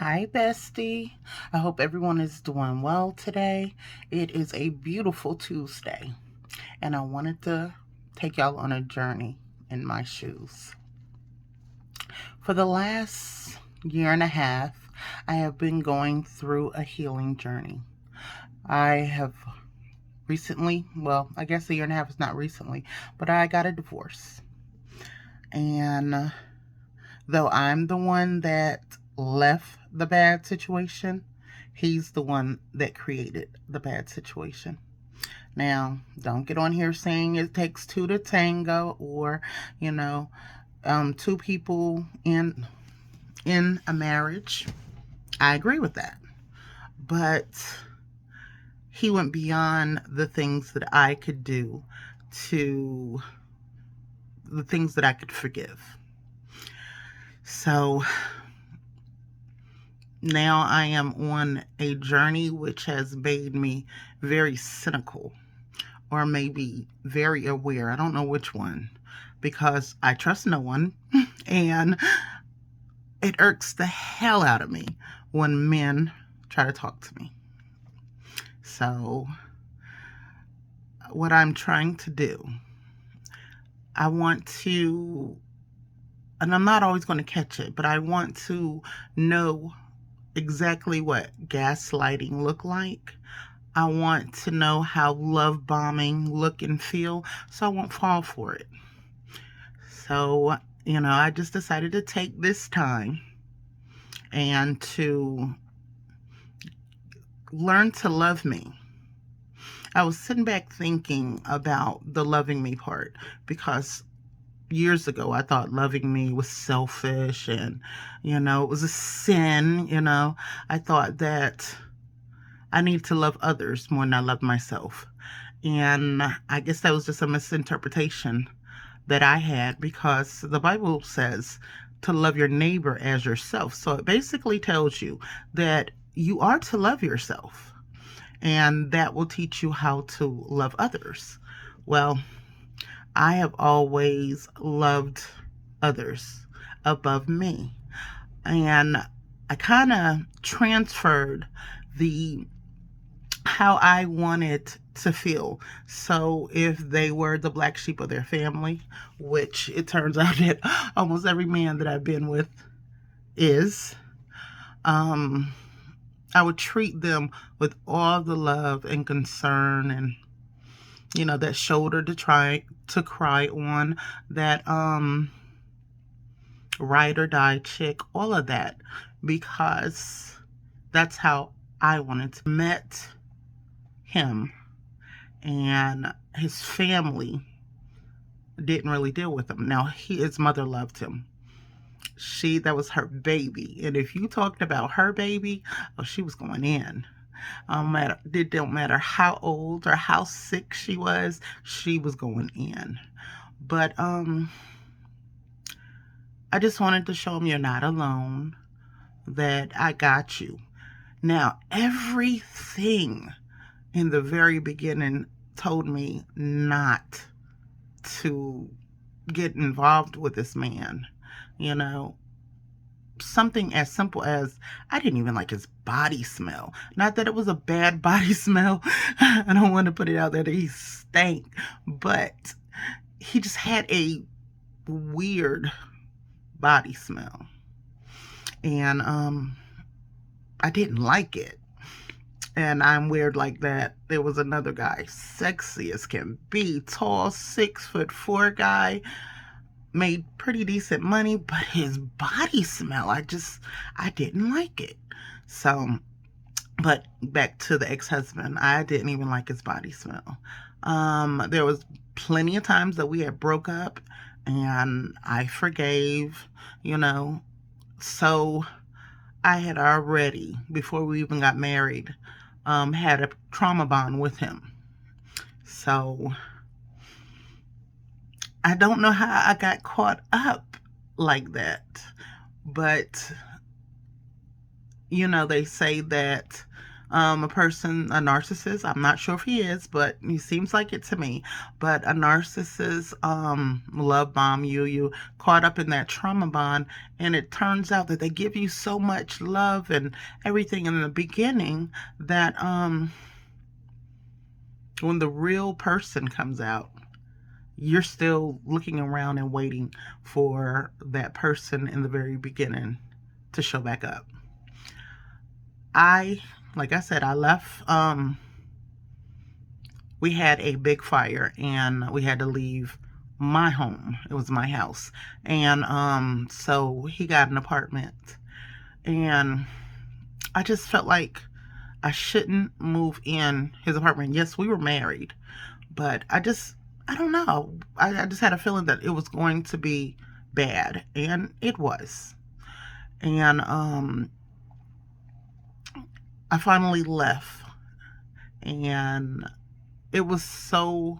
Hi, bestie. I hope everyone is doing well today. It is a beautiful Tuesday, and I wanted to take y'all on a journey in my shoes. For the last year and a half, I have been going through a healing journey. I have recently, well, I guess a year and a half is not recently, but I got a divorce. And though I'm the one that left the bad situation, he's the one that created the bad situation. Now, don't get on here saying it takes two to tango, or you know, two people in a marriage. I agree with that, but he went beyond the things that I could do to the things that I could forgive. So now I am on a journey which has made me very cynical, or maybe very aware. I don't know which one, because I trust no one and it irks the hell out of me when men try to talk to me. So what I'm trying to do, I want to, and I'm not always going to catch it, but I want to know exactly what gaslighting look like. I want to know how love bombing look and feel, so I won't fall for it. So, I just decided to take this time and to learn to love me. I was sitting back thinking about the loving me part, because years ago I thought loving me was selfish and, it was a sin. I thought that I need to love others more than I love myself. And I guess that was just a misinterpretation that I had, because the Bible says to love your neighbor as yourself. So it basically tells you that you are to love yourself, and that will teach you how to love others. Well, I have always loved others above me. And I kind of transferred the how I wanted to feel. So if they were the black sheep of their family, which it turns out that almost every man that I've been with is, I would treat them with all the love and concern, and that shoulder to try to cry on, that ride or die chick, all of that, because that's how I wanted to met him. And his family didn't really deal with him. Now, his mother loved him. That was her baby. And if you talked about her baby, oh, she was going in. It don't matter how old or how sick she was going in. But I just wanted to show him you're not alone, that I got you. Now, everything in the very beginning told me not to get involved with this man. Something as simple as I didn't even like his body smell. Not that it was a bad body smell. I don't want to put it out there that he stank, but he just had a weird body smell. And I didn't like it. And I'm weird like that. There was another guy, sexy as can be, tall, 6'4" guy, made pretty decent money, but his body smell, I didn't like it. So, but back to the ex-husband, I didn't even like his body smell. There was plenty of times that we had broke up, and I forgave, so I had already, before we even got married, had a trauma bond with him. So I don't know how I got caught up like that. But, they say that A person, a narcissist, I'm not sure if he is, but he seems like it to me. But a narcissist love bomb you, you caught up in that trauma bond, and it turns out that they give you so much love and everything in the beginning that when the real person comes out, you're still looking around and waiting for that person in the very beginning to show back up. I, like I said, I left. We had a big fire and we had to leave my home. It was my house. And so he got an apartment. And I just felt like I shouldn't move in his apartment. Yes, we were married, but I don't know. I just had a feeling that it was going to be bad, and it was. And I finally left, and it was so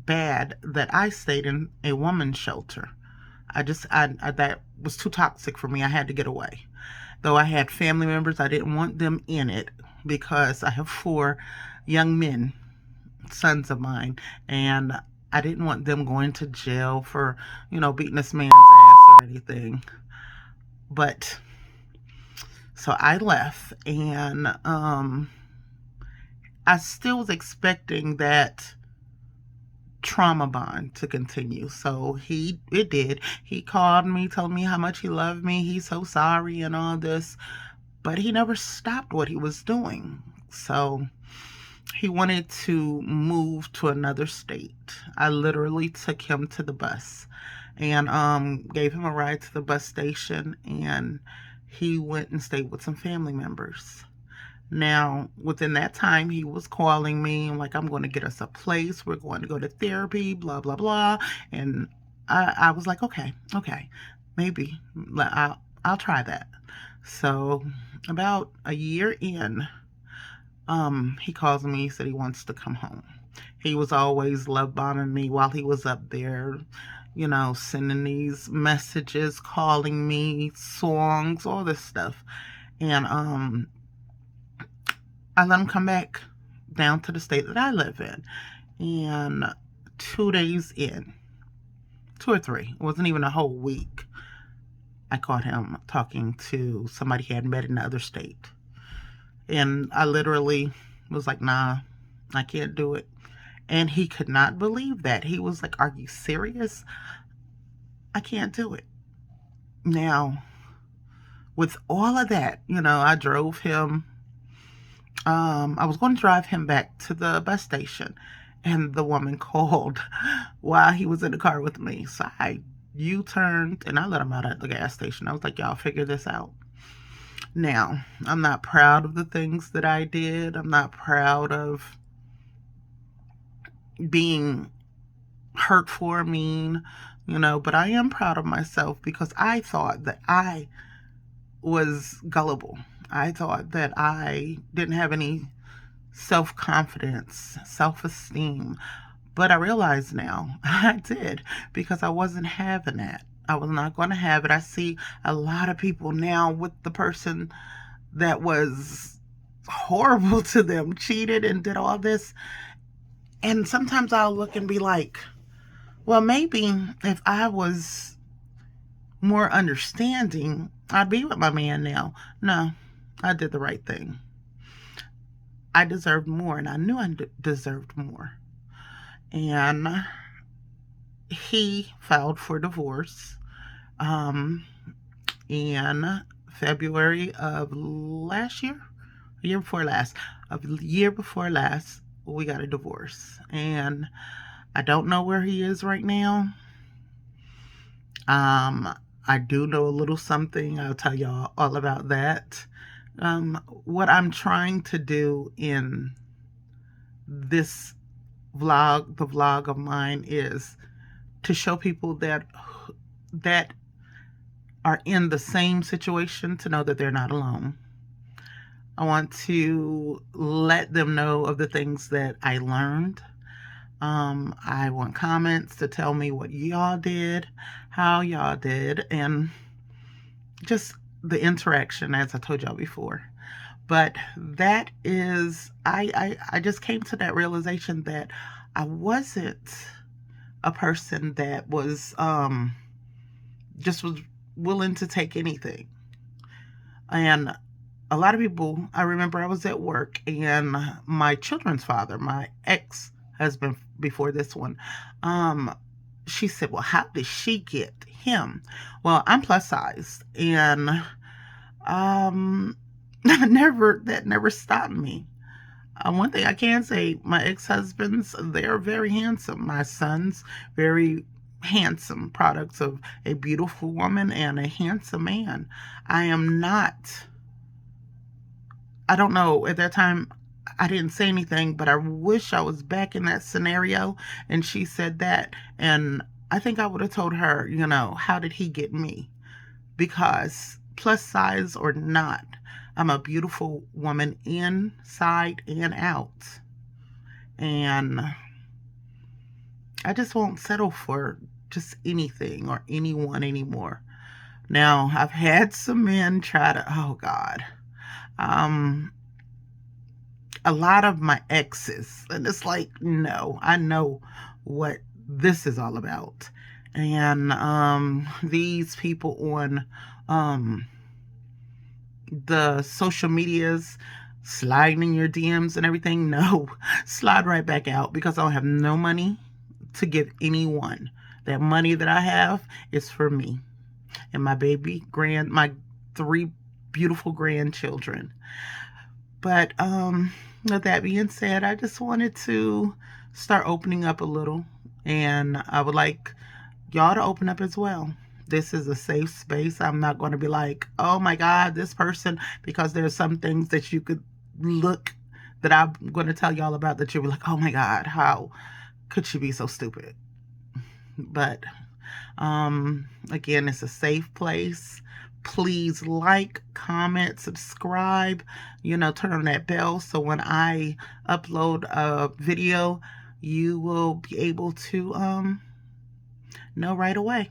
bad that I stayed in a woman's shelter. I that was too toxic for me. I had to get away. Though I had family members, I didn't want them in it because I have 4 young men, sons of mine, and I didn't want them going to jail for, beating this man's ass or anything. But so I left, and I still was expecting that trauma bond to continue. So it did. He called me, told me how much he loved me. He's so sorry and all this, but he never stopped what he was doing. So he wanted to move to another state. I literally took him to the bus and gave him a ride to the bus station, and he went and stayed with some family members. Now, within that time, he was calling me like, I'm going to get us a place. We're going to go to therapy, blah, blah, blah. And I was like, okay, maybe I'll try that. So about a year in, he calls me, said he wants to come home. He was always love bombing me while he was up there, sending these messages, calling me, songs, all this stuff. And I let him come back down to the state that I live in. And 2 days in, 2 or 3, it wasn't even a whole week, I caught him talking to somebody he had met in the other state. And I literally was like, nah, I can't do it. And he could not believe that. He was like, are you serious? I can't do it. Now, with all of that, I drove him. I was going to drive him back to the bus station, and the woman called while he was in the car with me. So I U-turned and I let him out at the gas station. I was like, y'all figure this out. Now, I'm not proud of the things that I did. I'm not proud of being hurtful or mean, but I am proud of myself because I thought that I was gullible. I thought that I didn't have any self-confidence, self-esteem. But I realize now I did, because I wasn't having that. I was not going to have it. I see a lot of people now with the person that was horrible to them, cheated and did all this. And sometimes I'll look and be like, well, maybe if I was more understanding, I'd be with my man now. No, I did the right thing. I deserved more, and I knew I deserved more. And he filed for divorce in February of last year, year before last, we got a divorce. And I don't know where he is right now. I do know a little something. I'll tell y'all all about that. What I'm trying to do in this vlog, the vlog of mine, is to show people that are in the same situation to know that they're not alone. I want to let them know of the things that I learned. I want comments to tell me what y'all did, how y'all did, and just the interaction, as I told y'all before. But that is, I just came to that realization that I wasn't a person that was just was willing to take anything. And a lot of people, I remember I was at work and my children's father, my ex husband before this one, um, she said, well, how did she get him? Well, I'm plus size and um, that never stopped me. One thing I can say, my ex-husbands, they're very handsome. My sons, very handsome products of a beautiful woman and a handsome man. I am not, I don't know, at that time, I didn't say anything, but I wish I was back in that scenario and she said that. And I think I would have told her, how did he get me? Because plus size or not, I'm a beautiful woman inside and out. And I just won't settle for just anything or anyone anymore. Now, I've had some men try to, oh God, um, a lot of my exes, and it's like, no, I know what this is all about. And these people on um, the social medias sliding in your DMs and everything, no, slide right back out because I don't have no money to give anyone. That money that I have is for me and my three beautiful grandchildren. But with that being said, I just wanted to start opening up a little, and I would like y'all to open up as well. This is a safe space. I'm not going to be like, oh my God, this person, because there's some things that you could look that I'm going to tell y'all about that you'll be like, oh my God, how could she be so stupid? But again, it's a safe place. Please like, comment, subscribe, turn on that bell so when I upload a video, you will be able to know right away.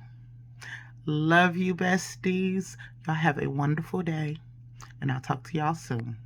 Love you, besties. Y'all have a wonderful day, and I'll talk to y'all soon.